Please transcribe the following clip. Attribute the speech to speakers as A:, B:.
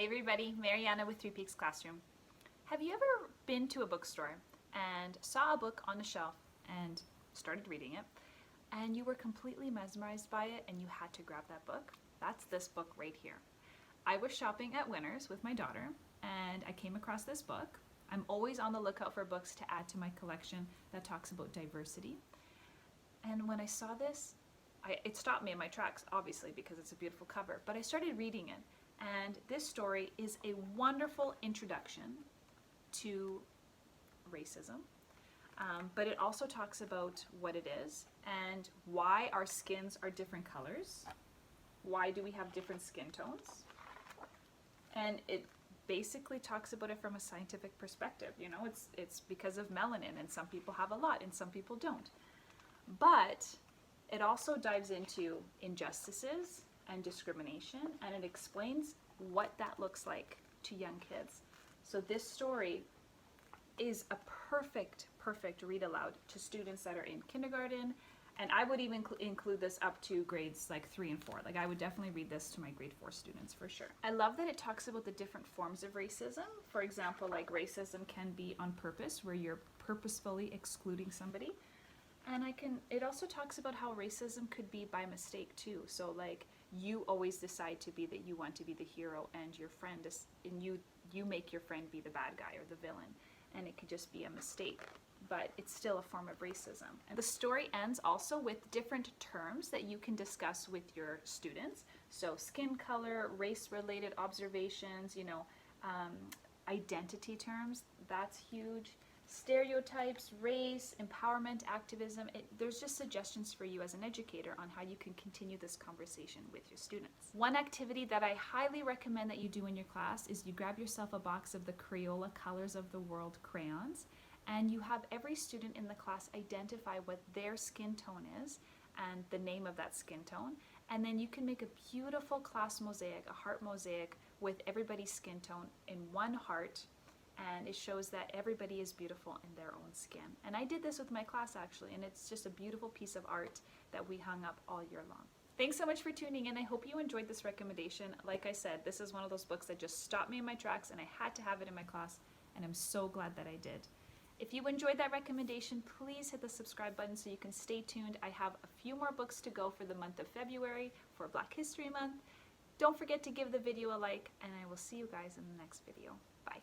A: Hi everybody, Mariana with Three Peaks Classroom. Have you ever been to a bookstore and saw a book on the shelf and started reading it and you were completely mesmerized by it and you had to grab that book? That's this book right here. I was shopping at Winners with my daughter and I came across this book. I'm always on the lookout for books to add to my collection that talks about diversity. And when I saw this, it stopped me in my tracks, obviously, because it's a beautiful cover, but I started reading it. And this story is a wonderful introduction to racism, but it also talks about what it is and why our skins are different colors. Why do we have different skin tones? And it basically talks about it from a scientific perspective. You know, it's because of melanin, and some people have a lot and some people don't. But it also dives into injustices and discrimination, and it explains what that looks like to young kids. So this story is a perfect read aloud to students that are in kindergarten, and I would even include this up to grades like 3 and 4. Like, I would definitely read this to my grade 4 students for sure. I love that it talks about the different forms of racism. For example, like racism can be on purpose, where you're purposefully excluding somebody. And it also talks about how racism could be by mistake too. So like, you always decide to be that you want to be the hero, and your friend is, and you make your friend be the bad guy or the villain, and it could just be a mistake, but it's still a form of racism. And the story ends also with different terms that you can discuss with your students. So skin color, race-related observations, you know, identity terms, that's huge. Stereotypes, race, empowerment, activism. There's just suggestions for you as an educator on how you can continue this conversation with your students. One activity that I highly recommend that you do in your class is you grab yourself a box of the Crayola Colors of the World crayons, and you have every student in the class identify what their skin tone is and the name of that skin tone, and then you can make a beautiful class mosaic, a heart mosaic with everybody's skin tone in one heart. And it shows that everybody is beautiful in their own skin. And I did this with my class actually, and it's just a beautiful piece of art that we hung up all year long. Thanks so much for tuning in. I hope you enjoyed this recommendation. Like I said, this is one of those books that just stopped me in my tracks, and I had to have it in my class, and I'm so glad that I did. If you enjoyed that recommendation, please hit the subscribe button so you can stay tuned. I have a few more books to go for the month of February for Black History Month. Don't forget to give the video a like, and I will see you guys in the next video. Bye.